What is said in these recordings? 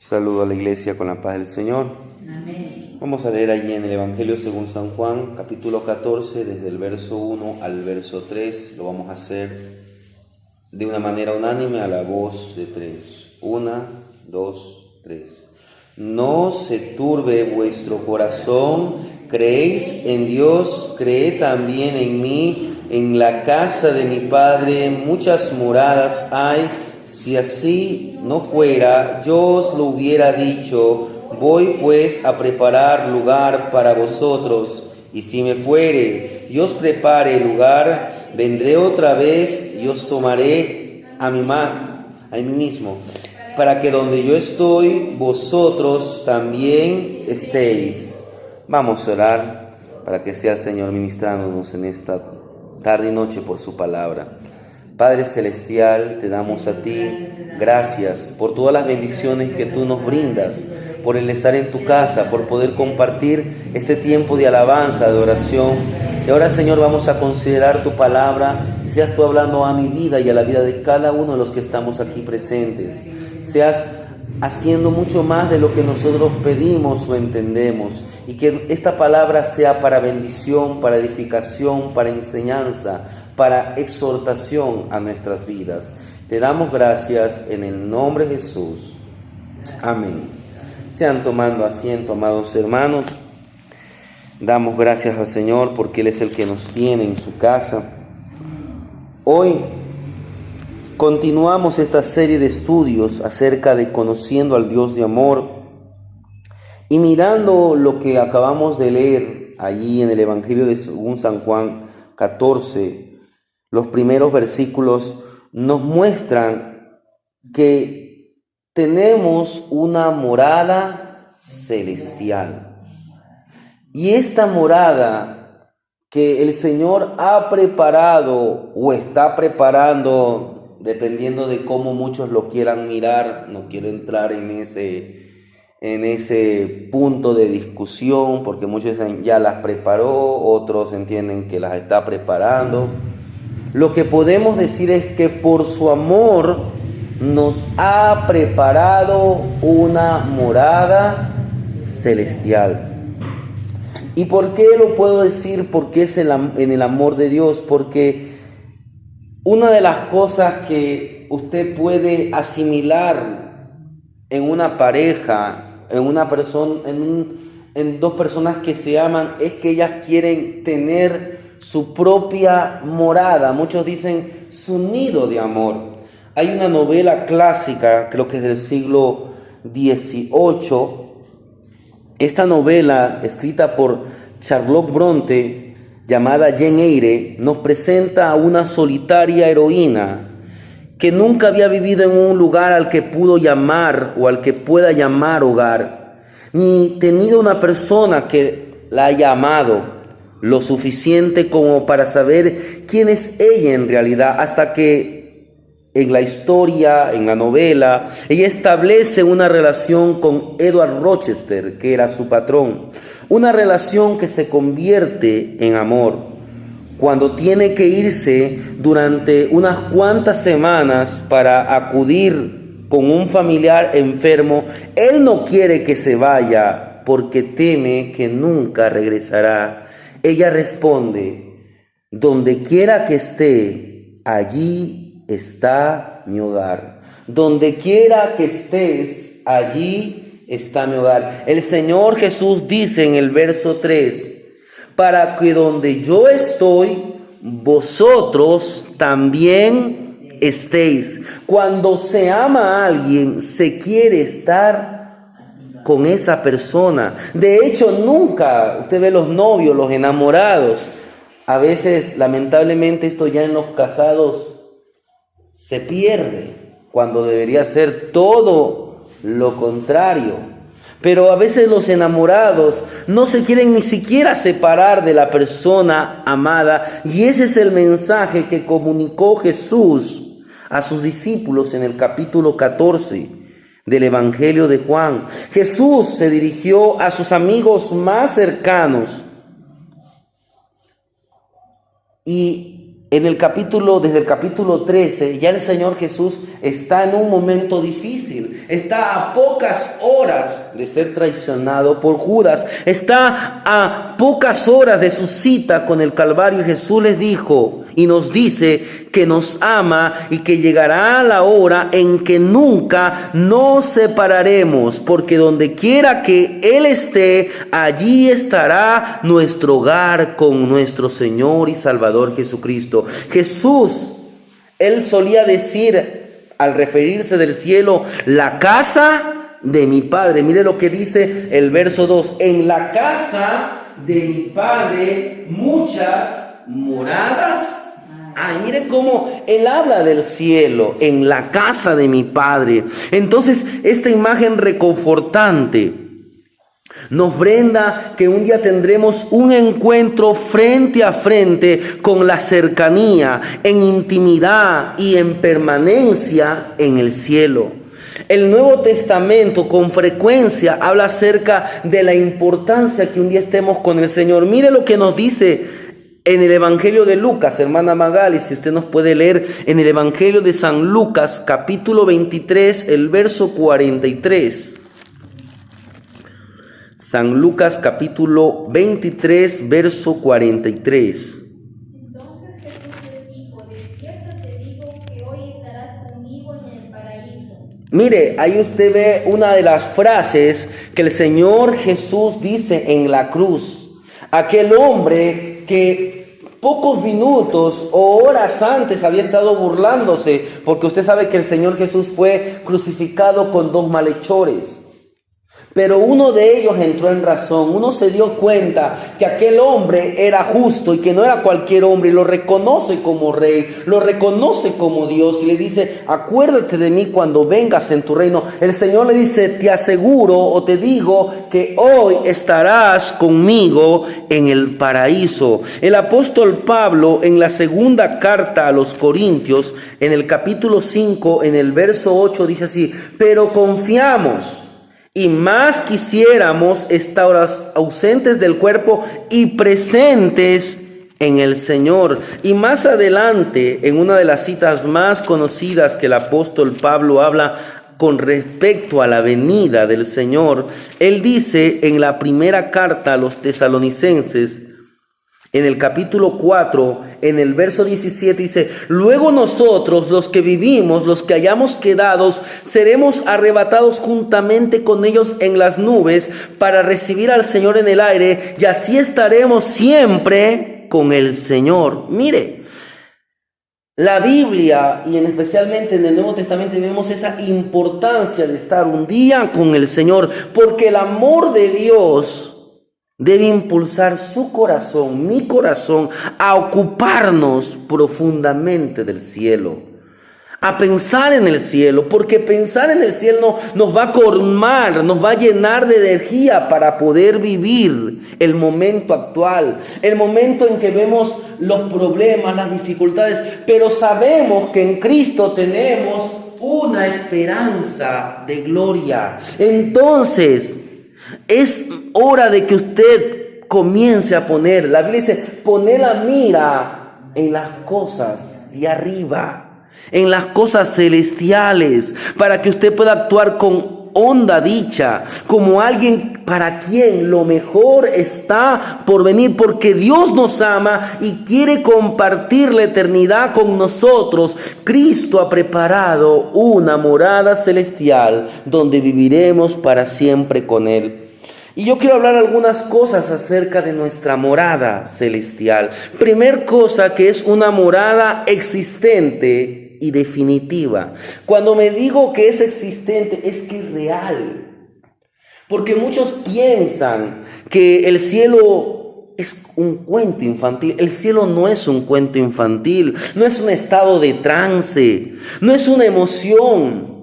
Saludo a la iglesia con la paz del Señor. Amén. Vamos a leer allí en el Evangelio según San Juan, capítulo 14, desde el verso 1 al verso 3. Lo vamos a hacer de una manera unánime a la voz de 3. 1, 2, 3. No se turbe vuestro corazón, creéis en Dios, creed también en mí. En la casa de mi Padre muchas moradas hay. Si así no fuera, yo os lo hubiera dicho. Voy pues a preparar lugar para vosotros. Y si me fuere y os prepare lugar, vendré otra vez y os tomaré a mí mismo, para que donde yo estoy, vosotros también estéis. Vamos a orar para que sea el Señor ministrándonos en esta tarde y noche por su palabra. Padre Celestial, te damos a ti gracias por todas las bendiciones que tú nos brindas, por el estar en tu casa, por poder compartir este tiempo de alabanza, de oración. Y ahora, Señor, vamos a considerar tu palabra. Seas tú hablando a mi vida y a la vida de cada uno de los que estamos aquí presentes. Seas haciendo mucho más de lo que nosotros pedimos o entendemos, y que esta palabra sea para bendición, para edificación, para enseñanza, para exhortación a nuestras vidas. Te damos gracias en el nombre de Jesús. Amén. Sean tomando asiento, amados hermanos. Damos gracias al Señor porque Él es el que nos tiene en su casa. Hoy continuamos esta serie de estudios acerca de conociendo al Dios de amor, y mirando lo que acabamos de leer allí en el Evangelio de según San Juan 14, los primeros versículos nos muestran que tenemos una morada celestial. Y esta morada que el Señor ha preparado o está preparando, dependiendo de cómo muchos lo quieran mirar, no quiero entrar en ese punto de discusión, porque muchos dicen ya las preparó, otros entienden que las está preparando. Lo que podemos decir es que por su amor nos ha preparado una morada celestial. ¿Y por qué lo puedo decir? Porque es en el amor de Dios. Porque una de las cosas que usted puede asimilar en una pareja, en una persona, en dos personas que se aman, es que ellas quieren tener su propia morada. Muchos dicen su nido de amor. Hay una novela clásica, creo que es del siglo XVIII. Esta novela, escrita por Charlotte Bronte, llamada Jane Eyre, nos presenta a una solitaria heroína que nunca había vivido en un lugar al que pudo llamar o al que pueda llamar hogar, ni tenido una persona que la haya amado lo suficiente como para saber quién es ella en realidad, hasta que en la historia, en la novela, ella establece una relación con Edward Rochester, que era su patrón, una relación que se convierte en amor. Cuando tiene que irse durante unas cuantas semanas para acudir con un familiar enfermo, él no quiere que se vaya porque teme que nunca regresará. Ella responde: donde quiera que esté, allí está mi hogar. Donde quiera que estés, allí está mi hogar. El Señor Jesús dice en el verso 3, para que donde yo estoy, vosotros también estéis. Cuando se ama a alguien, se quiere estar con esa persona. De hecho, nunca, usted ve los novios, los enamorados, a veces lamentablemente esto ya en los casados se pierde, cuando debería ser todo lo contrario. Pero a veces los enamorados no se quieren ni siquiera separar de la persona amada, y ese es el mensaje que comunicó Jesús a sus discípulos en el capítulo 14 del Evangelio de Juan. Jesús se dirigió a sus amigos más cercanos y desde el capítulo 13, ya el Señor Jesús está en un momento difícil. Está a pocas horas de ser traicionado por Judas. Está a pocas horas de su cita con el Calvario. Jesús les dijo y nos dice que nos ama y que llegará la hora en que nunca nos separaremos, porque donde quiera que Él esté, allí estará nuestro hogar con nuestro Señor y Salvador Jesucristo. Jesús, Él solía decir al referirse del cielo, la casa de mi Padre. Mire lo que dice el verso 2, en la casa de mi Padre muchas moradas. Ay, mire cómo Él habla del cielo, en la casa de mi Padre. Entonces, esta imagen reconfortante nos brinda que un día tendremos un encuentro frente a frente con la cercanía, en intimidad y en permanencia en el cielo. El Nuevo Testamento con frecuencia habla acerca de la importancia que un día estemos con el Señor. Mire lo que nos dice en el Evangelio de Lucas, hermana Magali, si usted nos puede leer en el Evangelio de San Lucas, capítulo 23, el verso 43. San Lucas, capítulo 23, verso 43. Entonces Jesús les dijo, de cierto te digo que hoy estarás conmigo en el paraíso. Mire, ahí usted ve una de las frases que el Señor Jesús dice en la cruz. Aquel hombre que pocos minutos o horas antes había estado burlándose, porque usted sabe que el Señor Jesús fue crucificado con dos malhechores. Pero uno de ellos entró en razón, uno se dio cuenta que aquel hombre era justo y que no era cualquier hombre, y lo reconoce como rey, lo reconoce como Dios y le dice, acuérdate de mí cuando vengas en tu reino. El Señor le dice, te aseguro o te digo que hoy estarás conmigo en el paraíso. El apóstol Pablo en la segunda carta a los Corintios, en el capítulo 5, en el verso 8 dice así, pero confiamos y más quisiéramos estar ausentes del cuerpo y presentes en el Señor. Y más adelante, en una de las citas más conocidas que el apóstol Pablo habla con respecto a la venida del Señor, él dice en la primera carta a los tesalonicenses, en el capítulo 4, en el verso 17 dice, luego nosotros los que vivimos, los que hayamos quedado, seremos arrebatados juntamente con ellos en las nubes para recibir al Señor en el aire, y así estaremos siempre con el Señor. Mire, la Biblia y especialmente en el Nuevo Testamento vemos esa importancia de estar un día con el Señor, porque el amor de Dios debe impulsar su corazón, mi corazón, a ocuparnos profundamente del cielo, a pensar en el cielo, porque pensar en el cielo nos va a colmar, nos va a llenar de energía para poder vivir el momento actual, el momento en que vemos los problemas, las dificultades, pero sabemos que en Cristo tenemos una esperanza de gloria. Entonces, es hora de que usted comience a poner, la Biblia dice, poner la mira en las cosas de arriba, en las cosas celestiales, para que usted pueda actuar con honda dicha, como alguien para quien lo mejor está por venir, porque Dios nos ama y quiere compartir la eternidad con nosotros. Cristo ha preparado una morada celestial donde viviremos para siempre con Él. Y yo quiero hablar algunas cosas acerca de nuestra morada celestial. Primer cosa, que es una morada existente y definitiva. Cuando me digo que es existente, es que es real. Porque muchos piensan que el cielo es un cuento infantil. El cielo no es un cuento infantil, no es un estado de trance, no es una emoción.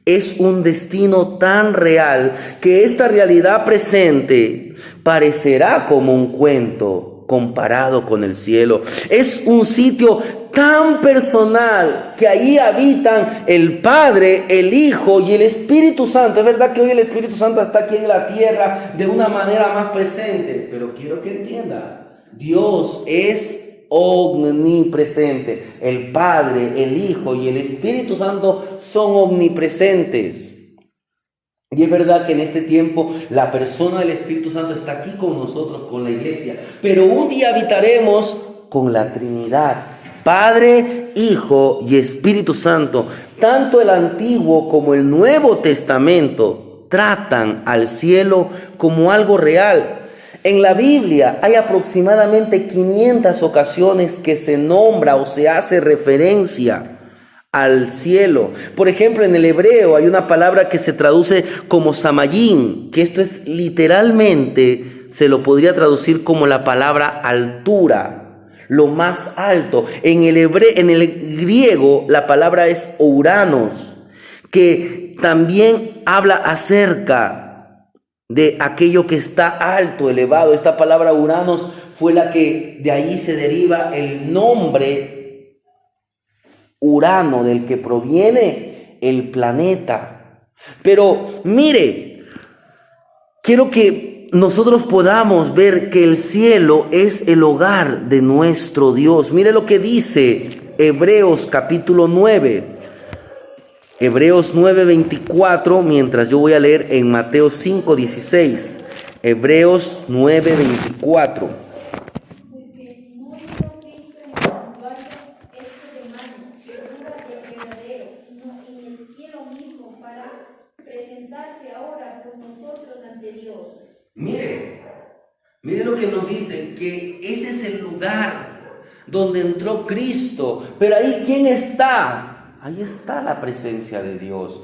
Es un destino tan real que esta realidad presente parecerá como un cuento comparado con el cielo. Es un sitio tan personal que ahí habitan el Padre, el Hijo y el Espíritu Santo. Es verdad que hoy el Espíritu Santo está aquí en la tierra de una manera más presente, pero quiero que entienda, Dios es omnipresente. El Padre, el Hijo y el Espíritu Santo son omnipresentes. Y es verdad que en este tiempo la persona del Espíritu Santo está aquí con nosotros, con la iglesia. Pero un día habitaremos con la Trinidad, Padre, Hijo y Espíritu Santo. Tanto el Antiguo como el Nuevo Testamento tratan al cielo como algo real. En la Biblia hay aproximadamente 500 ocasiones que se nombra o se hace referencia al cielo. Por ejemplo, en el hebreo hay una palabra que se traduce como samayim, que esto es literalmente, se lo podría traducir como la palabra altura, lo más alto. En el griego la palabra es ouranos, que también habla acerca de aquello que está alto, elevado. Esta palabra Uranos fue la que de ahí se deriva el nombre Urano, del que proviene el planeta. Pero mire, quiero que nosotros podamos ver que el cielo es el hogar de nuestro Dios. Mire lo que dice Hebreos capítulo 9. Hebreos 9:24, mientras yo voy a leer en Mateo 5:16. Hebreos 9:24. Porque no entró Cristo en el santuario hecho de mano, figura de verdadero, sino en el cielo mismo, para presentarse ahora por nosotros ante Dios. Mire lo que nos dice, que ese es el lugar donde entró Cristo. Pero ahí, ¿quién está? Ahí está la presencia de Dios.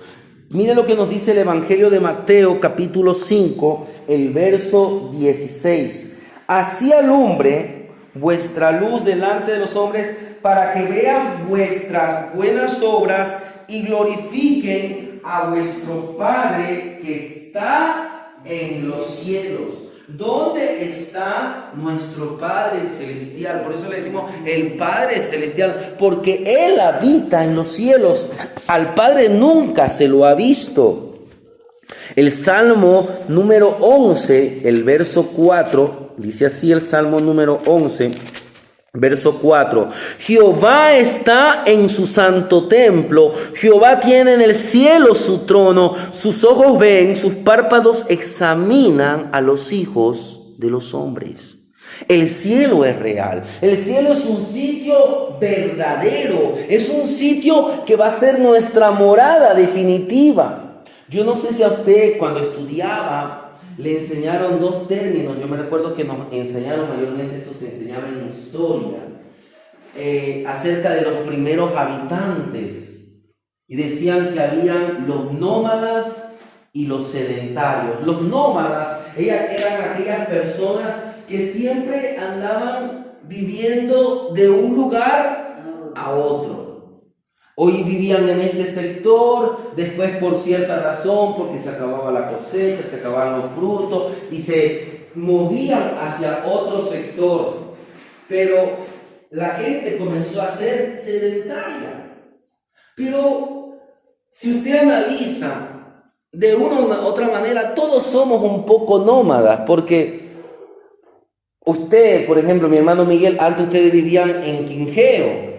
Mire lo que nos dice el Evangelio de Mateo, capítulo 5, el verso 16. Así alumbre vuestra luz delante de los hombres, para que vean vuestras buenas obras y glorifiquen a vuestro Padre que está en los cielos. ¿Dónde está nuestro Padre Celestial? Por eso le decimos el Padre Celestial, porque Él habita en los cielos. Al Padre nunca se lo ha visto. El Salmo número 11, el verso 4, dice así el Salmo número 11, verso 4. Jehová está en su santo templo, Jehová tiene en el cielo su trono, sus ojos ven, sus párpados examinan a los hijos de los hombres. El cielo es real, el cielo es un sitio verdadero, es un sitio que va a ser nuestra morada definitiva. Yo no sé si a usted cuando estudiaba le enseñaron dos términos. Yo me recuerdo que nos enseñaron, mayormente esto se enseñaba en historia, acerca de los primeros habitantes. Y decían que habían los nómadas y los sedentarios. Los nómadas eran aquellas personas que siempre andaban viviendo de un lugar a otro. Hoy vivían en este sector, después por cierta razón, porque se acababa la cosecha, se acababan los frutos y se movían hacia otro sector. Pero la gente comenzó a ser sedentaria. Pero si usted analiza de una u otra manera, todos somos un poco nómadas, porque usted, por ejemplo, mi hermano Miguel, antes ustedes vivían en Quinjeo.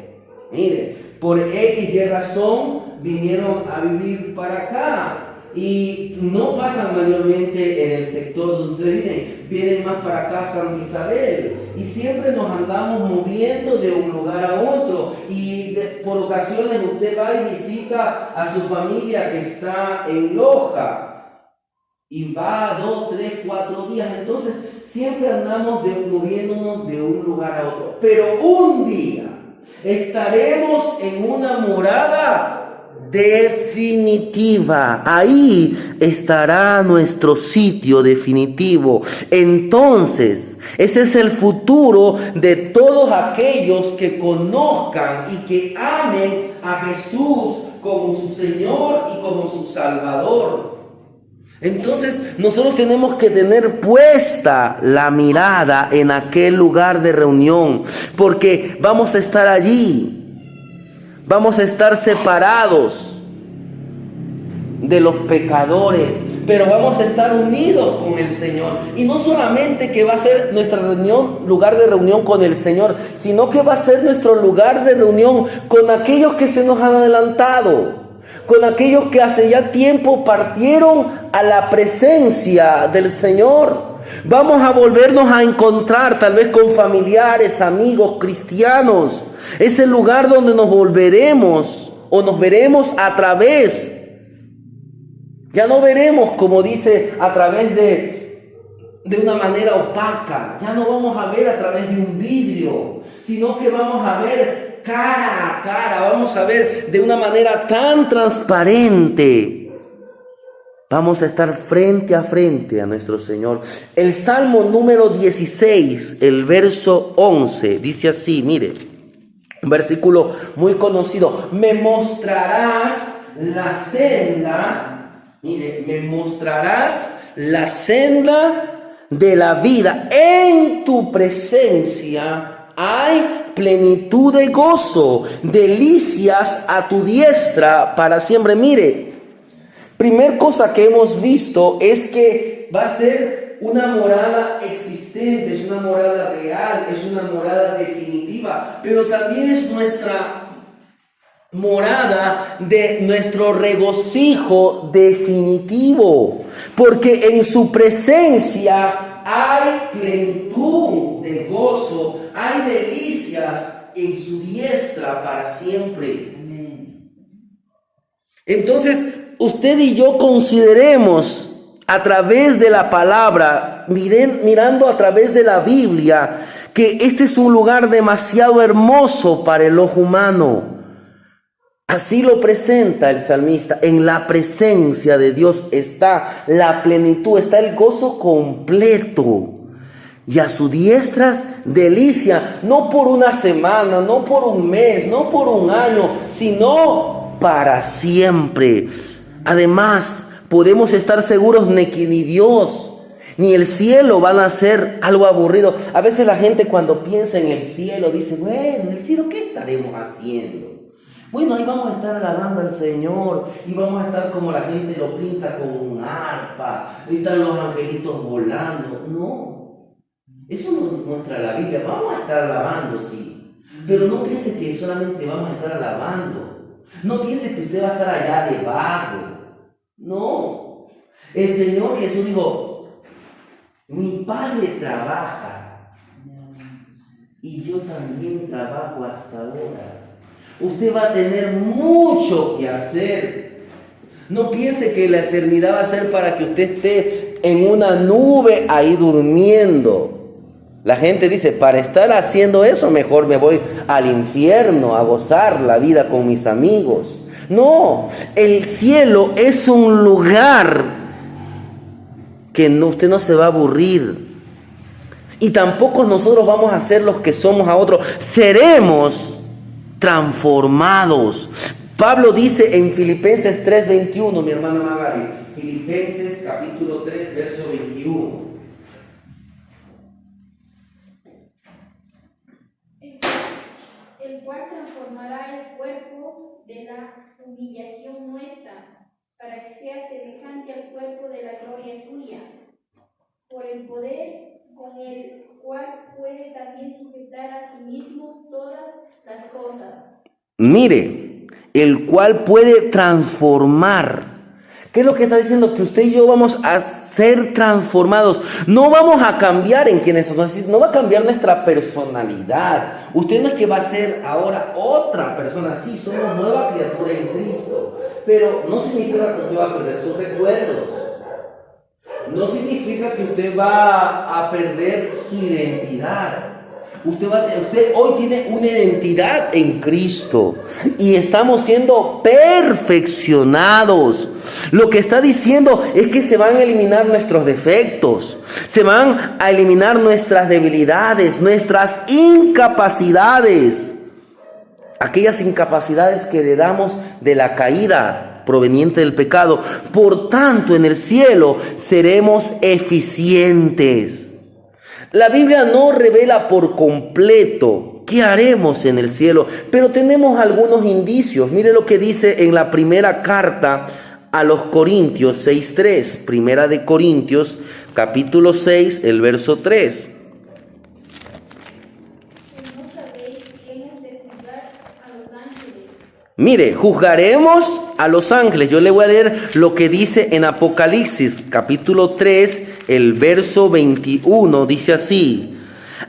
Mire, por X y razón vinieron a vivir para acá y no pasan mayormente en el sector donde ustedes vienen más para acá, Santa Isabel, y siempre nos andamos moviendo de un lugar a otro y por ocasiones usted va y visita a su familia que está en Loja y va 2, 3, 4 días, entonces siempre andamos moviéndonos de un lugar a otro, pero un día estaremos en una morada definitiva. Ahí estará nuestro sitio definitivo. Entonces, ese es el futuro de todos aquellos que conozcan y que amen a Jesús como su Señor y como su Salvador. Entonces nosotros tenemos que tener puesta la mirada en aquel lugar de reunión, porque vamos a estar allí, vamos a estar separados de los pecadores, pero vamos a estar unidos con el Señor. Y no solamente que va a ser nuestra reunión, lugar de reunión con el Señor, sino que va a ser nuestro lugar de reunión con aquellos que se nos han adelantado, con aquellos que hace ya tiempo partieron a la presencia del Señor. Vamos a volvernos a encontrar tal vez con familiares, amigos, cristianos. Es el lugar donde nos volveremos o nos veremos a través. Ya no veremos, como dice, a través de una manera opaca. Ya no vamos a ver a través de un vidrio, sino que vamos a ver cara a cara. Vamos a ver de una manera tan transparente. Vamos a estar frente a frente a nuestro Señor. El Salmo número 16, el verso 11, dice así, mire, un versículo muy conocido. Me mostrarás la senda, mire, me mostrarás la senda de la vida. En tu presencia hay plenitud de gozo, delicias a tu diestra para siempre. Mire, primer cosa que hemos visto es que va a ser una morada existente, es una morada real, es una morada definitiva, pero también es nuestra morada de nuestro regocijo definitivo, porque en su presencia hay plenitud de gozo, hay delicias en su diestra para siempre. Entonces, usted y yo consideremos a través de la palabra, mirando a través de la Biblia, que este es un lugar demasiado hermoso para el ojo humano. Así lo presenta el salmista. En la presencia de Dios está la plenitud, está el gozo completo. Y a su diestra delicia, no por una semana, no por un mes, no por un año, sino para siempre. Además, podemos estar seguros de que ni Dios ni el cielo van a ser algo aburrido. A veces la gente cuando piensa en el cielo dice, bueno, en el cielo, ¿qué estaremos haciendo? Bueno, ahí vamos a estar alabando al Señor y vamos a estar como la gente lo pinta con un arpa, y están los angelitos volando. No, eso no muestra la Biblia. Vamos a estar alabando, sí, pero no piense que solamente vamos a estar alabando. No piense que usted va a estar allá debajo. No. El Señor Jesús dijo, mi Padre trabaja y yo también trabajo hasta ahora. Usted va a tener mucho que hacer. No piense que la eternidad va a ser para que usted esté en una nube ahí durmiendo. La gente dice, para estar haciendo eso, mejor me voy al infierno a gozar la vida con mis amigos. No, el cielo es un lugar que usted no se va a aburrir. Y tampoco nosotros vamos a ser los que somos a otros. Seremos transformados. Pablo dice en Filipenses 3:21, mi hermana Magali, Filipenses capítulo 3, verso 21. El cual transformará el cuerpo de la humillación nuestra, para que sea semejante al cuerpo de la gloria suya, por el poder con el cual puede también sujetar a sí mismo todas las cosas. Mire, el cual puede transformar. ¿Qué es lo que está diciendo? Que usted y yo vamos a ser transformados. No vamos a cambiar en quienes somos. No va a cambiar nuestra personalidad. Usted no es que va a ser ahora otra persona. Sí, somos nueva criatura en Cristo. Pero no significa que usted va a perder sus recuerdos. No significa que usted va a perder su identidad. Usted hoy tiene una identidad en Cristo y estamos siendo perfeccionados. Lo que está diciendo es que se van a eliminar nuestros defectos, se van a eliminar nuestras debilidades, nuestras incapacidades, aquellas incapacidades que heredamos de la caída proveniente del pecado. Por tanto, en el cielo seremos eficientes. La Biblia no revela por completo qué haremos en el cielo, pero tenemos algunos indicios. Mire lo que dice en la primera carta a los Corintios 6:3. Primera de Corintios, capítulo 6, el verso 3. ¿No sabéis que hemos de juzgar a los ángeles? Mire, juzgaremos a los ángeles. Yo le voy a leer lo que dice en Apocalipsis, capítulo 3, el verso 21. Dice así: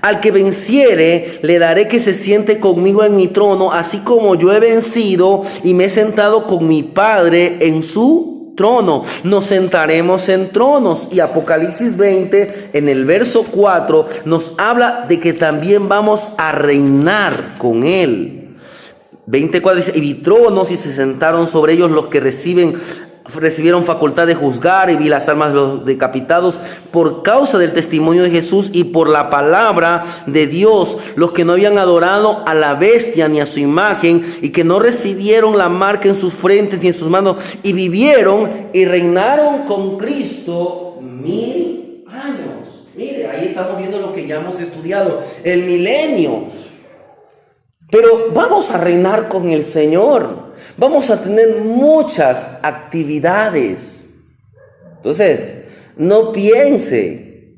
al que venciere, le daré que se siente conmigo en mi trono, así como yo he vencido y me he sentado con mi Padre en su trono. Nos sentaremos en tronos. Y Apocalipsis 20, en el verso 4, nos habla de que también vamos a reinar con Él. 24 dice: y vi tronos y se sentaron sobre ellos los que recibieron facultad de juzgar, y vi las almas de los decapitados por causa del testimonio de Jesús y por la palabra de Dios, los que no habían adorado a la bestia ni a su imagen, y que no recibieron la marca en sus frentes ni en sus manos, y vivieron y reinaron con Cristo 1000 años. Mire, ahí estamos viendo lo que ya hemos estudiado, el milenio. Pero vamos a reinar con el Señor. Vamos a tener muchas actividades. Entonces, no piense.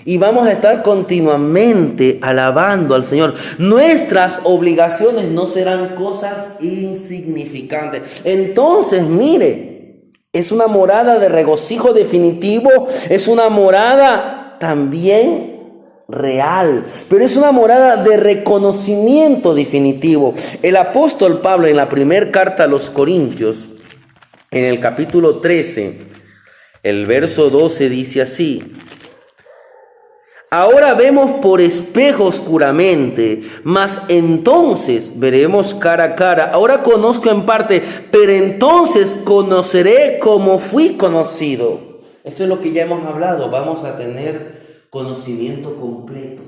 Y vamos a estar continuamente alabando al Señor. Nuestras obligaciones no serán cosas insignificantes. Entonces, mire, es una morada de regocijo definitivo. Es una morada también real, pero es una morada de reconocimiento definitivo. El apóstol Pablo, en la primera carta a los Corintios, en el capítulo 13, el verso 12, dice así: ahora vemos por espejo oscuramente, mas entonces veremos cara a cara. Ahora conozco en parte, pero entonces conoceré como fui conocido. Esto es lo que ya hemos hablado. Vamos a tener conocimiento completo.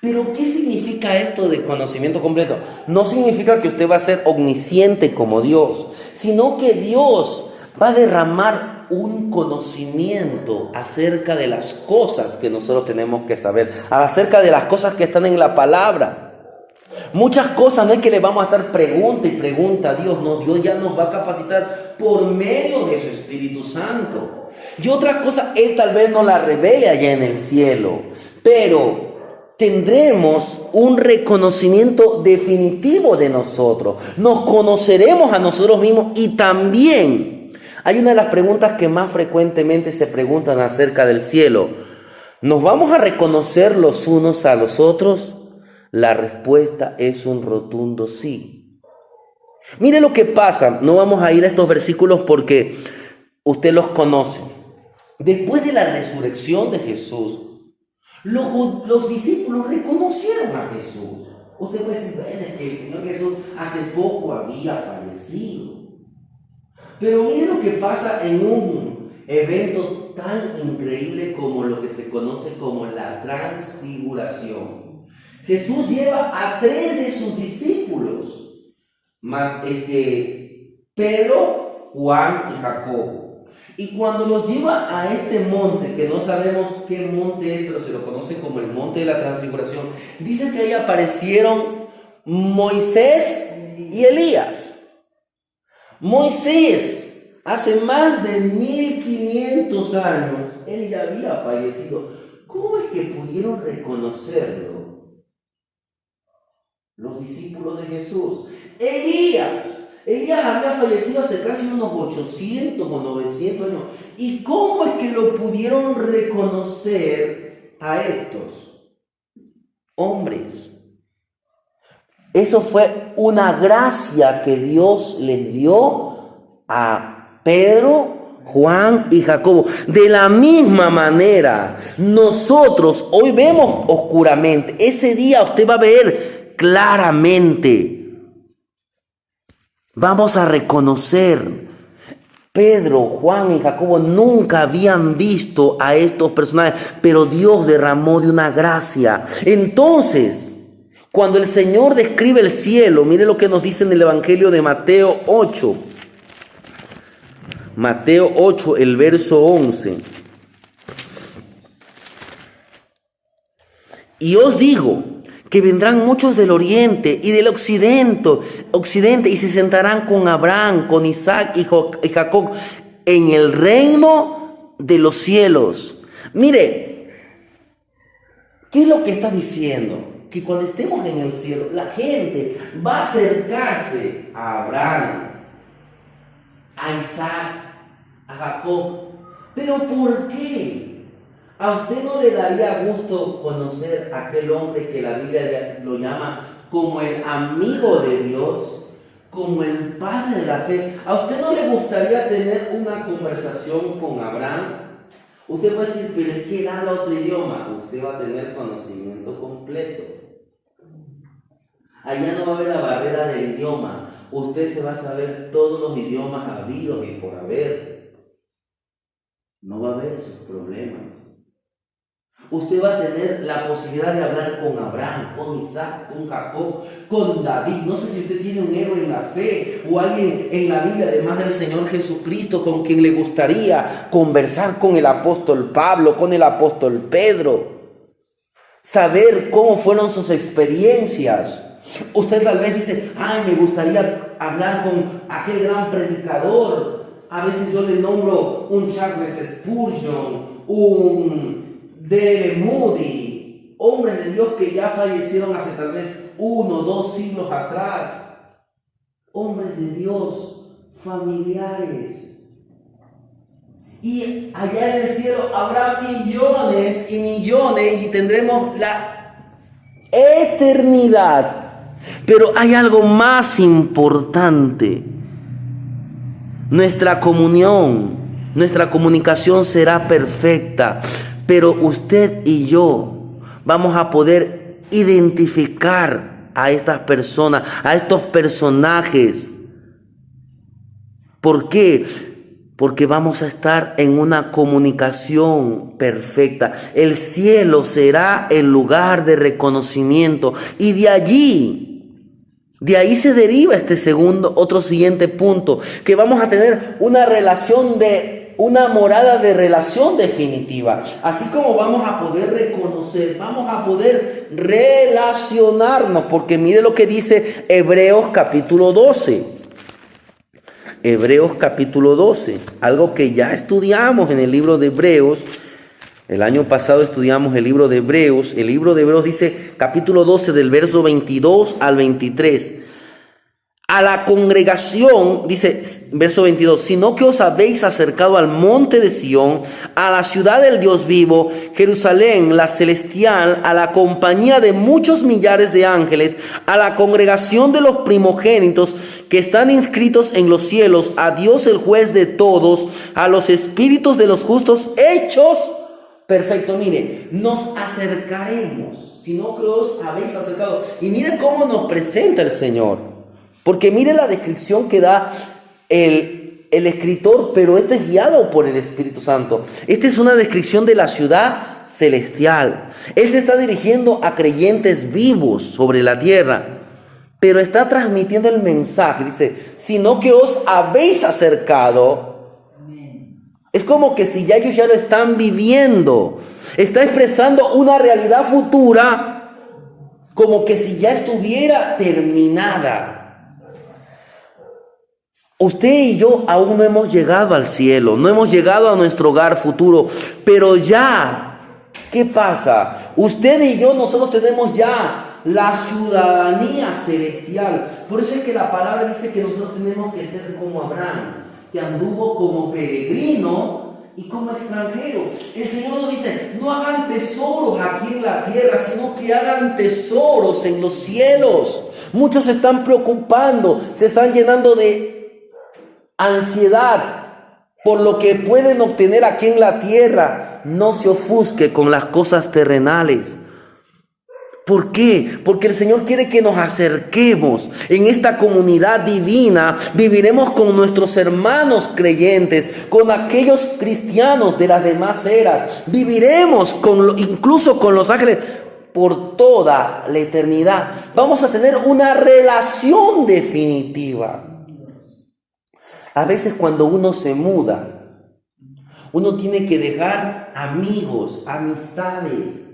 Pero ¿qué significa esto de conocimiento completo? No significa que usted va a ser omnisciente como Dios, sino que Dios va a derramar un conocimiento acerca de las cosas que nosotros tenemos que saber, acerca de las cosas que están en la palabra. Muchas cosas no es que le vamos a estar pregunta y pregunta a Dios, no, Dios ya nos va a capacitar por medio de su Espíritu Santo. Y otras cosas Él tal vez no las revele allá en el cielo, pero tendremos un reconocimiento definitivo de nosotros. Nos conoceremos a nosotros mismos. Y también hay una de las preguntas que más frecuentemente se preguntan acerca del cielo: ¿nos vamos a reconocer los unos a los otros? La respuesta es un rotundo sí. Mire lo que pasa. No vamos a ir a estos versículos porque usted los conoce. Después de la resurrección de Jesús, los discípulos reconocieron a Jesús. Usted puede decir: bueno, es que el Señor Jesús hace poco había fallecido. Pero mire lo que pasa en un evento tan increíble como lo que se conoce como la transfiguración. Jesús lleva a 3 de sus discípulos, Pedro, Juan y Jacobo. Y cuando los lleva a este monte, que no sabemos qué monte es, pero se lo conoce como el monte de la transfiguración, dice que ahí aparecieron Moisés y Elías. Moisés, hace más de 1500 años, él ya había fallecido. ¿Cómo es que pudieron reconocerlo los discípulos de Jesús? Elías había fallecido hace casi unos 800 o 900 años. ¿Y cómo es que lo pudieron reconocer a estos hombres? Eso fue una gracia que Dios les dio a Pedro, Juan y Jacobo. De la misma manera, nosotros hoy vemos oscuramente. Ese día usted va a ver claramente. Vamos a reconocer. Pedro, Juan y Jacobo nunca habían visto a estos personajes, pero Dios derramó de una gracia. Entonces, cuando el Señor describe el cielo, mire lo que nos dice en el Evangelio de Mateo 8. Mateo 8, el verso 11. Y os digo que vendrán muchos del oriente y del occidente occidente y se sentarán con Abraham, con Isaac y Jacob en el reino de los cielos. Mire, ¿qué es lo que está diciendo? Que cuando estemos en el cielo, la gente va a acercarse a Abraham, a Isaac, a Jacob. ¿Pero por qué? ¿A usted no le daría gusto conocer a aquel hombre que la Biblia lo llama como el amigo de Dios, como el padre de la fe? ¿A usted no le gustaría tener una conversación con Abraham? Usted puede decir, pero es que él habla otro idioma. Usted va a tener conocimiento completo. Allá no va a haber la barrera del idioma. Usted se va a saber todos los idiomas habidos y por haber. No va a haber esos problemas. Usted va a tener la posibilidad de hablar con Abraham, con Isaac, con Jacob, con David. No sé si usted tiene un héroe en la fe o alguien en la Biblia, además del Señor Jesucristo, con quien le gustaría conversar, con el apóstol Pablo, con el apóstol Pedro. Saber cómo fueron sus experiencias. Usted tal vez dice, ay, me gustaría hablar con aquel gran predicador. A veces yo le nombro un Charles Spurgeon, un D.L. Moody, hombres de Dios que ya fallecieron hace tal vez 1 o 2 siglos atrás. Hombres de Dios, familiares. Y allá en el cielo habrá millones y millones y tendremos la eternidad. Pero hay algo más importante. Nuestra comunión, nuestra comunicación será perfecta, pero usted y yo vamos a poder identificar a estas personas, a estos personajes. ¿Por qué? Porque vamos a estar en una comunicación perfecta. El cielo será el lugar de reconocimiento y de ahí se deriva otro siguiente punto, que vamos a tener una morada de relación definitiva. Así como vamos a poder reconocer, vamos a poder relacionarnos, porque mire lo que dice Hebreos capítulo 12. Hebreos capítulo 12, algo que ya estudiamos en el libro de Hebreos. El año pasado estudiamos el libro de Hebreos. El libro de Hebreos dice, capítulo 12, del verso 22 al 23. A la congregación, dice verso 22, sino que os habéis acercado al monte de Sión, a la ciudad del Dios vivo, Jerusalén, la celestial, a la compañía de muchos millares de ángeles, a la congregación de los primogénitos que están inscritos en los cielos, a Dios el juez de todos, a los espíritus de los justos hechos perfecto. Mire, nos acercaremos, sino que os habéis acercado. Y mire cómo nos presenta el Señor. Porque mire la descripción que da el escritor, pero esto es guiado por el Espíritu Santo. Esta es una descripción de la ciudad celestial. Él se está dirigiendo a creyentes vivos sobre la tierra, pero está transmitiendo el mensaje. Dice, sino que os habéis acercado. Es como que si ya ellos ya lo están viviendo. Está expresando una realidad futura, como que si ya estuviera terminada. Usted y yo aún no hemos llegado al cielo, no hemos llegado a nuestro hogar futuro, pero ya, ¿qué pasa? Usted y yo, nosotros tenemos ya la ciudadanía celestial. Por eso es que la palabra dice que nosotros tenemos que ser como Abraham, que anduvo como peregrino y como extranjero. El Señor nos dice, no hagan tesoros aquí en la tierra, sino que hagan tesoros en los cielos. Muchos se están preocupando, se están llenando de ansiedad por lo que pueden obtener aquí en la tierra. No se ofusque con las cosas terrenales. ¿Por qué? Porque el Señor quiere que nos acerquemos en esta comunidad divina. Viviremos con nuestros hermanos creyentes, con aquellos cristianos de las demás eras. Viviremos incluso con los ángeles por toda la eternidad. Vamos a tener una relación definitiva. A veces cuando uno se muda, uno tiene que dejar amigos, amistades.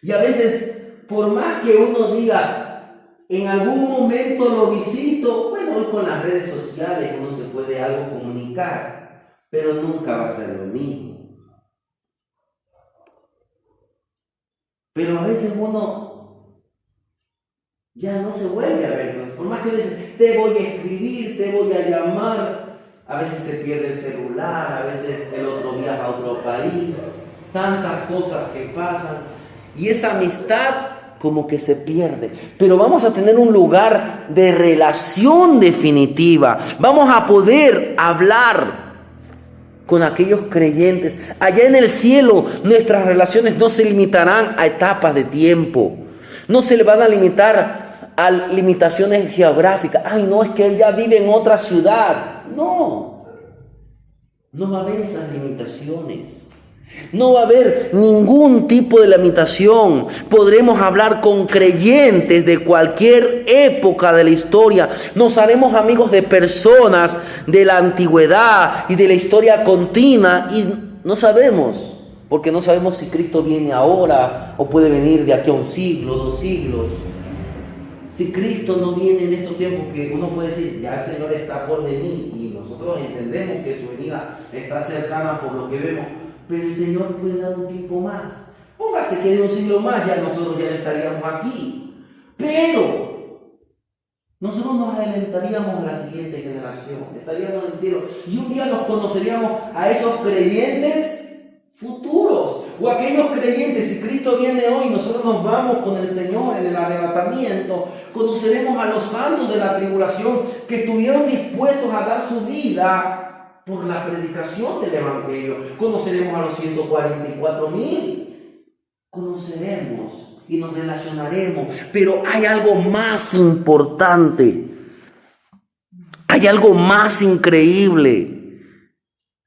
Y a veces, por más que uno diga, En algún momento lo visito, bueno, hoy con las redes sociales uno se puede algo comunicar, pero nunca va a ser lo mismo. Pero a veces uno ya no se vuelve a ver, por más que dice, te voy a escribir, te voy a llamar, a veces se pierde el celular, a veces el otro viaja a otro país, tantas cosas que pasan, y esa amistad como que se pierde. Pero vamos a tener un lugar de relación definitiva, vamos a poder hablar con aquellos creyentes. Allá en el cielo nuestras relaciones no se limitarán a etapas de tiempo, no se le van a limitar a limitaciones geográficas. Ay, no, es que él ya vive en otra ciudad. No va a haber esas limitaciones. No va a haber ningún tipo de limitación. Podremos hablar con creyentes de cualquier época de la historia. Nos haremos amigos de personas de la antigüedad y de la historia continua. Y no sabemos, porque no sabemos si Cristo viene ahora o puede venir de aquí a un siglo, 2 siglos. Si Cristo no viene en estos tiempos, que uno puede decir, ya el Señor está por venir, y nosotros entendemos que su venida está cercana por lo que vemos, pero el Señor puede dar un tiempo más. Póngase que de un siglo más ya nosotros ya estaríamos aquí, pero nosotros nos adelantaríamos a la siguiente generación, estaríamos en el cielo, y un día nos conoceríamos a esos creyentes futuros, o aquellos creyentes. Si Cristo viene hoy, nosotros nos vamos con el Señor en el arrebatamiento, conoceremos a los santos de la tribulación que estuvieron dispuestos a dar su vida por la predicación del Evangelio. Conoceremos a los 144,000, conoceremos y nos relacionaremos. Pero hay algo más importante, hay algo más increíble.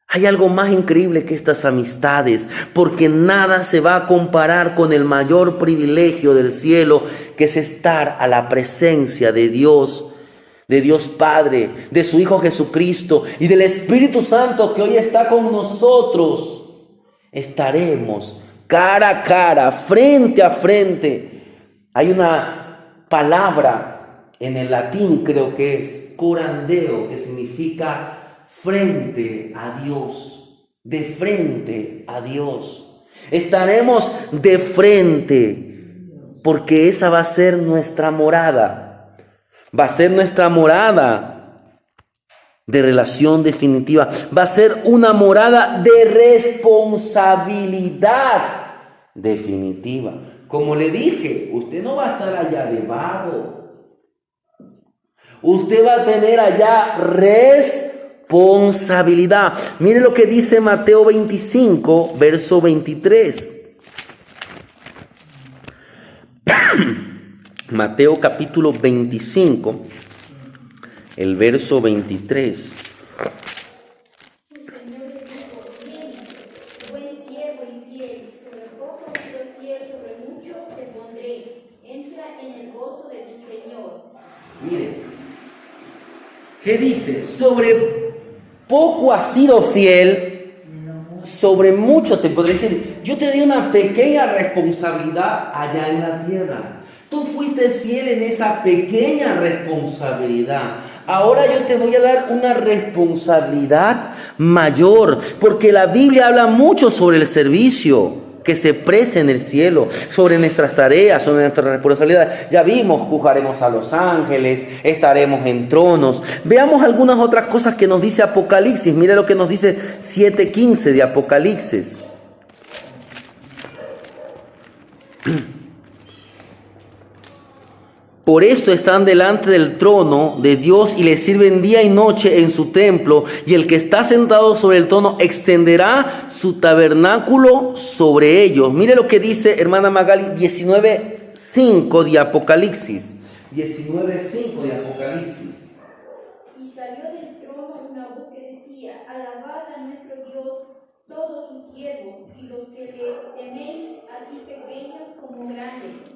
Hay algo más increíble que estas amistades, porque nada se va a comparar con el mayor privilegio del cielo, que es estar a la presencia de Dios Padre, de su Hijo Jesucristo y del Espíritu Santo que hoy está con nosotros. Estaremos cara a cara, frente a frente. Hay una palabra en el latín, creo que es corandeo, que significa frente a Dios, de frente a Dios. Estaremos de frente, porque esa va a ser nuestra morada. Va a ser nuestra morada de relación definitiva. Va a ser una morada de responsabilidad definitiva. Como le dije, usted no va a estar allá de vago. Usted va a tener allá responsabilidad. Mire lo que dice Mateo 25, verso 23. Mateo capítulo 25, el verso 23. Su Señor le dijo: bien, buen siervo y fiel, sobre poco has sido fiel, sobre mucho te pondré. Entra en el gozo de tu Señor. Mire, ¿qué dice? Sobre poco has sido fiel, sobre mucho te podré decir. Yo te di una pequeña responsabilidad allá en la tierra. Tú fuiste fiel en esa pequeña responsabilidad. Ahora yo te voy a dar una responsabilidad mayor, porque la Biblia habla mucho sobre el servicio que se presta en el cielo, sobre nuestras tareas, sobre nuestras responsabilidades. Ya vimos, juzgaremos a los ángeles, estaremos en tronos. Veamos algunas otras cosas que nos dice Apocalipsis. Mira lo que nos dice 7:15 de Apocalipsis. Por esto están delante del trono de Dios y le sirven día y noche en su templo, y el que está sentado sobre el trono extenderá su tabernáculo sobre ellos. Mire lo que dice, hermana Magali, 19:5 de Apocalipsis. 19:5 de Apocalipsis. Y salió del trono una voz que decía: alabad a nuestro Dios todos sus siervos y los que le teméis, así pequeños como grandes.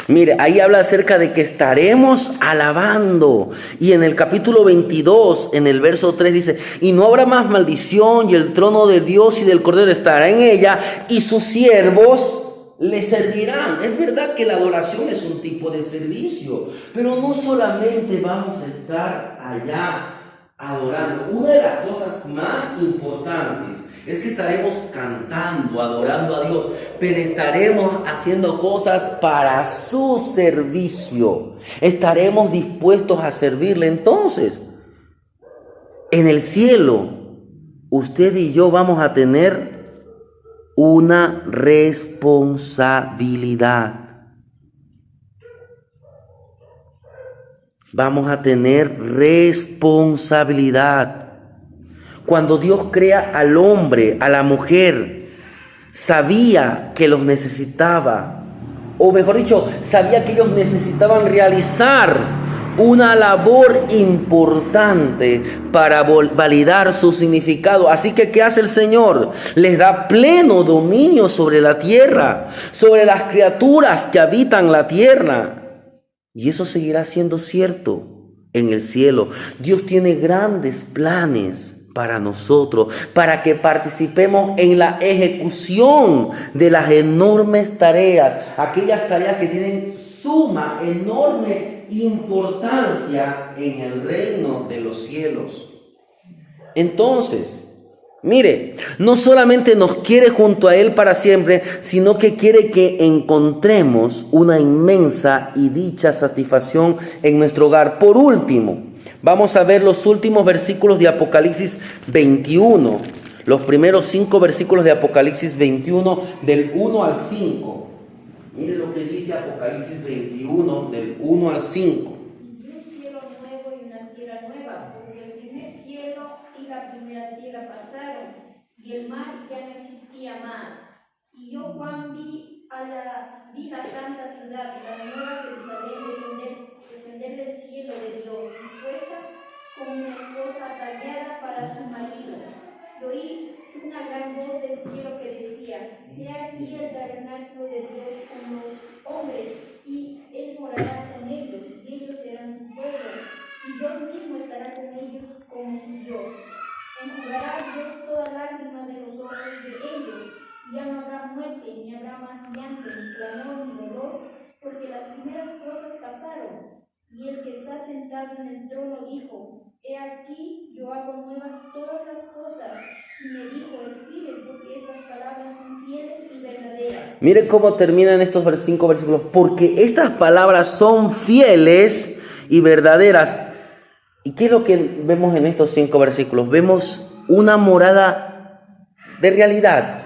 Mire, ahí habla acerca de que estaremos alabando. Y en el capítulo 22, en el verso 3 dice: y no habrá más maldición, y el trono de Dios y del Cordero estará en ella, y sus siervos le servirán. Es verdad que la adoración es un tipo de servicio, pero no solamente vamos a estar allá adorando. Una de las cosas más importantes es que estaremos cantando, adorando a Dios, pero estaremos haciendo cosas para su servicio. Estaremos dispuestos a servirle. Entonces, en el cielo, usted y yo vamos a tener una responsabilidad. Vamos a tener responsabilidad. Cuando Dios crea al hombre, a la mujer, sabía que los necesitaba, o mejor dicho, sabía que ellos necesitaban realizar una labor importante para validar su significado. Así que, ¿qué hace el Señor? Les da pleno dominio sobre la tierra, sobre las criaturas que habitan la tierra. Y eso seguirá siendo cierto en el cielo. Dios tiene grandes planes para nosotros, para que participemos en la ejecución de las enormes tareas, aquellas tareas que tienen suma, enorme importancia en el reino de los cielos. Entonces, mire, no solamente nos quiere junto a Él para siempre, sino que quiere que encontremos una inmensa y dicha satisfacción en nuestro hogar. Por último, vamos a ver los últimos versículos de Apocalipsis 21, los primeros 5 versículos de Apocalipsis 21, del 1 al 5. Mire lo que dice Apocalipsis 21, del 1 al 5. Un cielo nuevo y una tierra nueva, porque el primer cielo y la primera tierra pasaron, y el mar ya no existía más. Y yo, Juan, vi la santa ciudad, la nueva Jerusalén, descender del cielo de Dios, dispuesta como una esposa ataviada para su marido. Y oí una gran voz del cielo que decía: He aquí el tabernáculo de Dios con los hombres, y Él morará con ellos, y ellos serán su pueblo, y Dios mismo estará con ellos como su Dios. Enjugará Dios toda lágrima de los ojos de ellos, y ya no habrá muerte, ni habrá más llanto, ni clamor, ni dolor, porque las primeras cosas pasaron. Y el que está sentado en el trono dijo: He aquí, yo hago nuevas todas las cosas. Y me dijo: escribe, porque estas palabras son fieles y verdaderas. Mire cómo terminan estos 5 versículos. Porque estas palabras son fieles y verdaderas. ¿Y qué es lo que vemos en estos 5 versículos? Vemos una morada de realidad,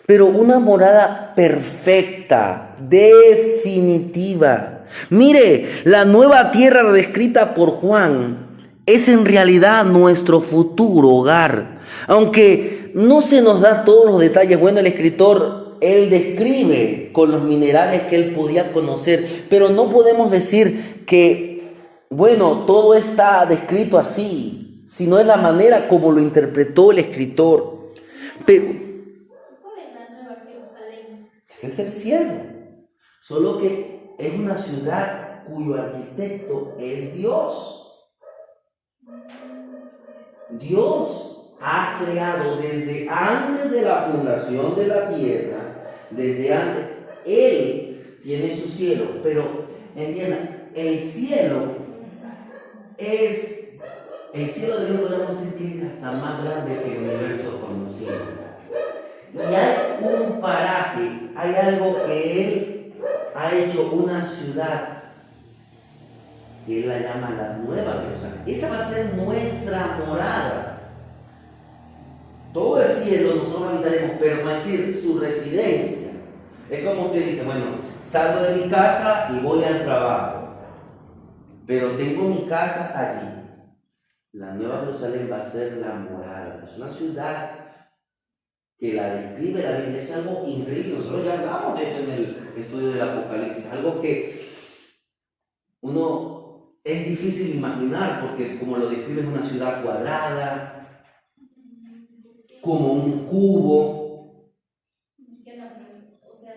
pero una morada perfecta, definitiva. Mire, la nueva tierra descrita por Juan es en realidad nuestro futuro hogar. Aunque no se nos da todos los detalles, bueno, el escritor, él describe con los minerales que él podía conocer, pero no podemos decir que, bueno, todo está descrito así, sino es la manera como lo interpretó el escritor. Pero, ¿cuál es la nueva Jerusalén? ese es el cielo, solo que es una ciudad cuyo arquitecto es Dios. Dios ha creado desde antes de la fundación de la tierra, desde antes, Él tiene su cielo, pero entiendan, el cielo de Dios, podemos decir que es hasta más grande que el universo conocido. Y hay un paraje, hay algo que Él ha hecho, una ciudad que Él la llama la Nueva Jerusalén. Esa va a ser nuestra morada. Todo el cielo nosotros habitaremos, pero va a decir su residencia. Es como usted dice, bueno, salgo de mi casa y voy al trabajo, pero tengo mi casa allí. La Nueva Jerusalén va a ser la morada. Es una ciudad que la describe la Biblia, es algo increíble. Nosotros ya hablamos de esto en el estudio del Apocalipsis, algo que uno es difícil imaginar, porque como lo describe es una ciudad cuadrada, como un cubo. O sea,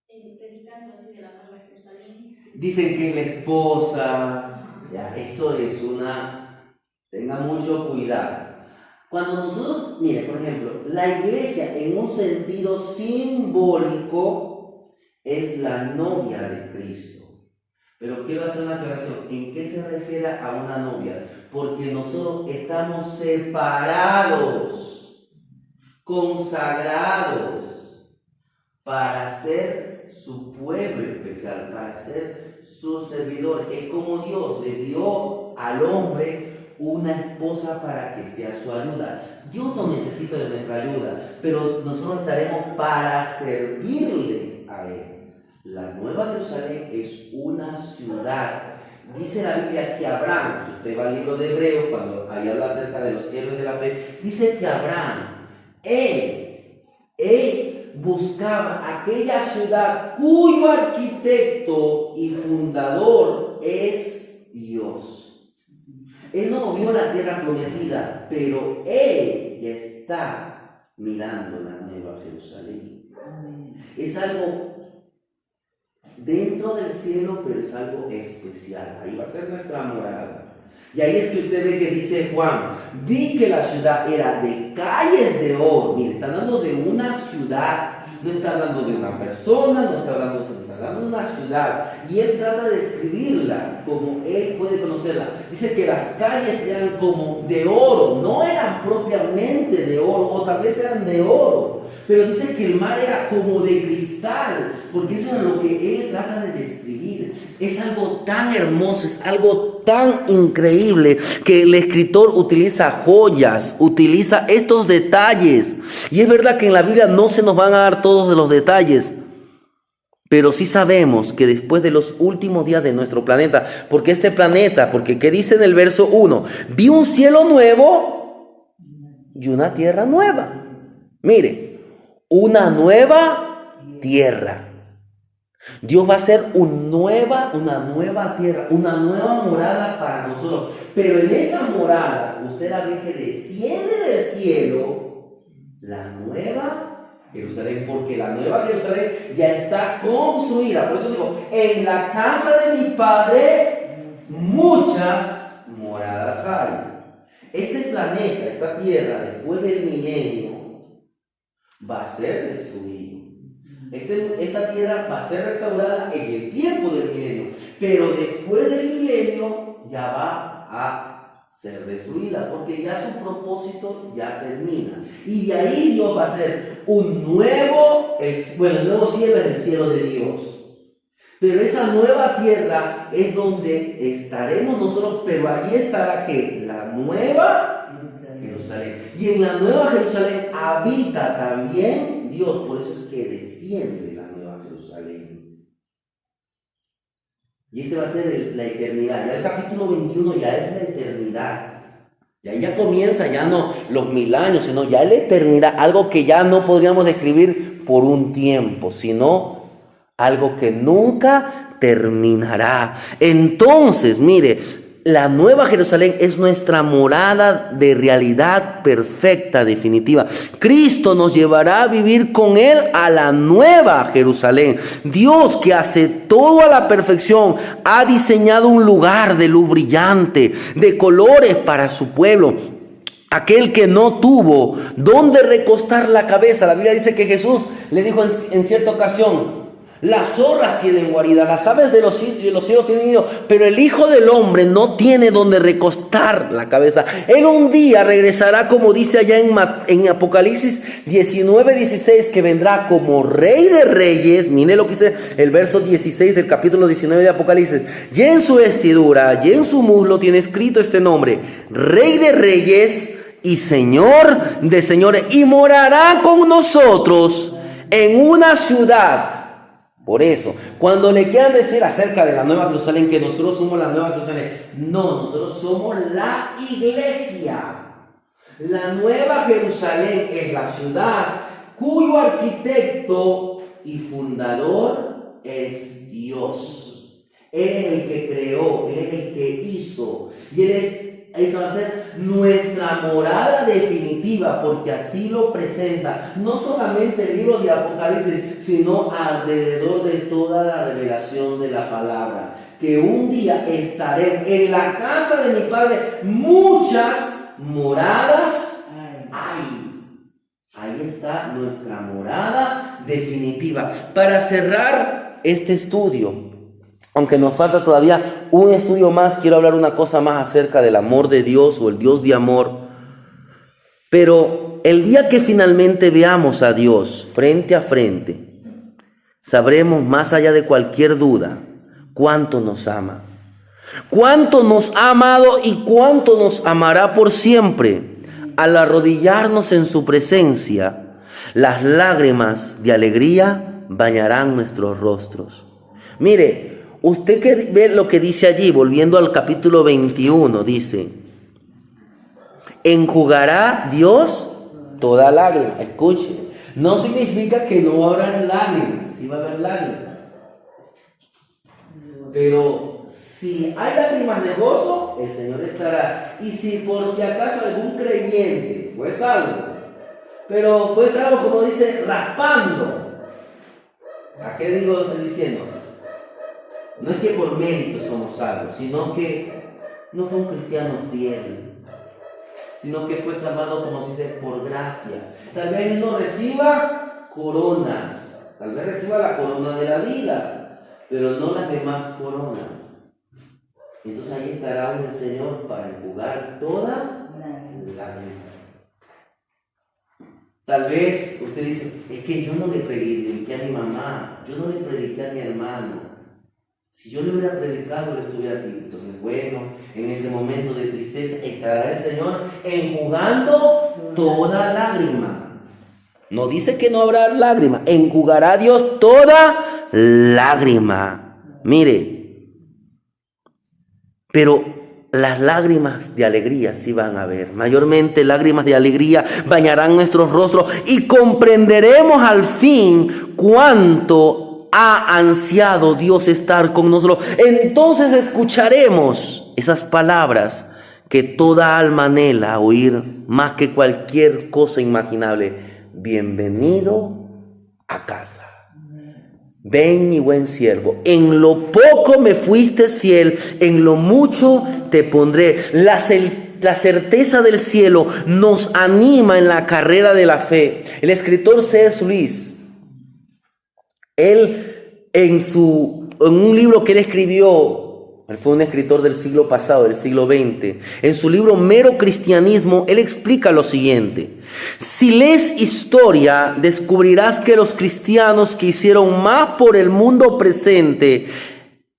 predicando así de la nueva Jerusalén. Dicen que es la esposa, ya, eso es tenga mucho cuidado. Cuando nosotros, mire, por ejemplo, la iglesia en un sentido simbólico es la novia de Cristo. Pero quiero hacer una aclaración. ¿En qué se refiere a una novia? Porque nosotros estamos separados, consagrados, para ser su pueblo especial, para ser su servidor. Es como Dios le dio al hombre una esposa para que sea su ayuda. Dios no necesita de nuestra ayuda, pero nosotros estaremos para servirle a Él. La Nueva Jerusalén es una ciudad. Dice la Biblia que Abraham, si usted va al libro de Hebreos, cuando ahí habla acerca de los héroes de la fe, dice que Abraham, él buscaba aquella ciudad cuyo arquitecto y fundador es Dios. Él no vio la tierra prometida, pero él ya está mirando la Nueva Jerusalén. Es algo dentro del cielo, pero es algo especial. Ahí va a ser nuestra morada. Y ahí es que usted ve que dice Juan, vi que la ciudad era de calles de oro. Mire, está hablando de una ciudad, no está hablando de una persona, no está hablando de una ciudad. Y él trata de describirla como él puede conocerla. Dice que las calles eran como de oro, no eran propiamente de oro, o tal vez eran de oro. Pero dice que el mar era como de cristal, porque eso es lo que él trata de describir. Es algo tan hermoso, es algo tan increíble que el escritor utiliza joyas, utiliza estos detalles. Y es verdad que en la Biblia no se nos van a dar todos de los detalles, pero sí sabemos que después de los últimos días de nuestro planeta, porque este planeta, porque ¿qué dice en el verso 1? Vi un cielo nuevo y una tierra nueva. Mire, una nueva tierra. Dios va a hacer una nueva tierra, una nueva morada para nosotros. Pero en esa morada, usted la ve que desciende del cielo la nueva Jerusalén, porque la nueva Jerusalén ya está construida. Por eso digo, en la casa de mi Padre muchas moradas hay. Este planeta, esta tierra, después del milenio, va a ser destruido. Esta tierra va a ser restaurada en el tiempo del milenio, pero después del milenio ya va a ser destruida, porque ya su propósito ya termina. Y de ahí Dios va a hacer un nuevo, el nuevo cielo es el cielo de Dios. Pero esa nueva tierra es donde estaremos nosotros, pero allí estará ¿qué? La nueva Jerusalén. Y en la nueva Jerusalén habita también Dios, por eso es que desciende la nueva Jerusalén. Y este va a ser la eternidad. Ya el capítulo 21 ya es la eternidad. Ya comienza, ya no los 1000 años, sino ya la eternidad, algo que ya no podríamos describir por un tiempo, sino algo que nunca terminará. Entonces, mire, la nueva Jerusalén es nuestra morada de realidad perfecta, definitiva. Cristo nos llevará a vivir con Él a la nueva Jerusalén. Dios, que hace todo a la perfección, ha diseñado un lugar de luz brillante, de colores para su pueblo. Aquel que no tuvo dónde recostar la cabeza. La Biblia dice que Jesús le dijo en cierta ocasión: las zorras tienen guarida, las aves de los cielos tienen nido, pero el Hijo del Hombre no tiene donde recostar la cabeza. Él un día regresará, como dice allá en Apocalipsis 19:16, que vendrá como Rey de Reyes. Mire lo que dice el verso 16 del capítulo 19 de Apocalipsis. Y en su vestidura y en su muslo tiene escrito este nombre: Rey de Reyes y Señor de Señores, y morará con nosotros en una ciudad. Por eso, cuando le quieran decir acerca de la Nueva Jerusalén que nosotros somos la Nueva Jerusalén, no, nosotros somos la iglesia. La Nueva Jerusalén es la ciudad cuyo arquitecto y fundador es Dios. Él es el que creó, Él es el que hizo, y esa va a ser nuestra morada definitiva, porque así lo presenta no solamente el libro de Apocalipsis, sino alrededor de toda la revelación de la palabra. Que un día estaré en la casa de mi Padre, muchas moradas hay. Ahí ahí está nuestra morada definitiva. Para cerrar este estudio, aunque nos falta todavía un estudio más, quiero hablar una cosa más acerca del amor de Dios o el Dios de amor. Pero el día que finalmente veamos a Dios frente a frente, sabremos más allá de cualquier duda cuánto nos ama, cuánto nos ha amado y cuánto nos amará por siempre. Al arrodillarnos en su presencia, las lágrimas de alegría bañarán nuestros rostros. Mire, usted que ve lo que dice allí, volviendo al capítulo 21, dice: enjugará Dios toda lágrima. Escuche, no significa que no habrá lágrimas, sí va a haber lágrimas. Pero si hay lágrimas de gozo, el Señor estará. Y si por si acaso algún creyente fue salvo, pero fue salvo, como dice, raspando. ¿A qué digo? Estoy diciendo, no es que por mérito somos salvos, sino que no fue un cristiano fiel, sino que fue salvado, como se dice, por gracia. Tal vez él no reciba coronas, tal vez reciba la corona de la vida, pero no las demás coronas. Entonces ahí estará el Señor para enjugar toda lágrima. Tal vez usted dice: es que yo no le prediqué a mi mamá, yo no le prediqué a mi hermano. Si yo le hubiera predicado, él estuviera aquí. Entonces, bueno, en ese momento de tristeza estará el Señor enjugando toda lágrima. No dice que no habrá lágrima, enjugará Dios toda lágrima. Mire, pero las lágrimas de alegría sí van a haber. Mayormente lágrimas de alegría bañarán nuestros rostros y comprenderemos al fin cuánto ha ansiado Dios estar con nosotros. Entonces escucharemos esas palabras que toda alma anhela oír más que cualquier cosa imaginable: bienvenido a casa. Ven, mi buen siervo, en lo poco me fuiste fiel, en lo mucho te pondré. La certeza del cielo nos anima en la carrera de la fe. El escritor C.S. Lewis, él en un libro que él escribió, él fue un escritor del siglo pasado, del siglo XX, en su libro Mero Cristianismo, él explica lo siguiente: si lees historia, descubrirás que los cristianos que hicieron más por el mundo presente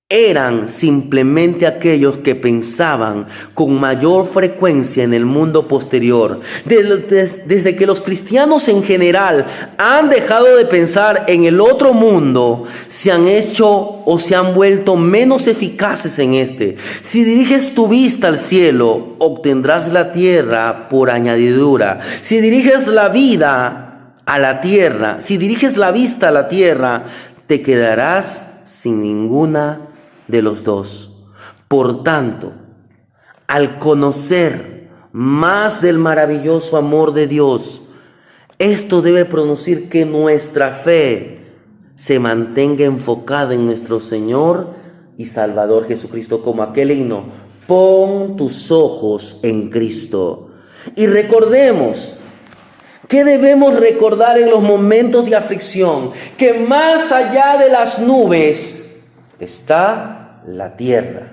eran simplemente aquellos que pensaban con mayor frecuencia en el mundo posterior. Desde que los cristianos en general han dejado de pensar en el otro mundo, se han hecho o se han vuelto menos eficaces en este. Si diriges tu vista al cielo, obtendrás la tierra por añadidura. Si diriges la vida a la tierra, si diriges la vista a la tierra, te quedarás sin ninguna de los dos. Por tanto, al conocer más del maravilloso amor de Dios, esto debe producir que nuestra fe se mantenga enfocada en nuestro Señor y Salvador Jesucristo, como aquel himno: pon tus ojos en Cristo. Y recordemos, ¿qué debemos recordar en los momentos de aflicción? Que más allá de las nubes está la tierra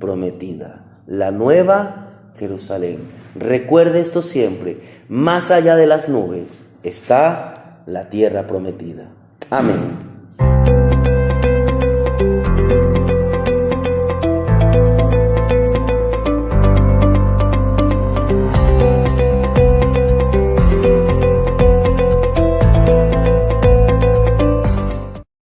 prometida, la nueva Jerusalén. Recuerde esto siempre: más allá de las nubes está la tierra prometida. Amén.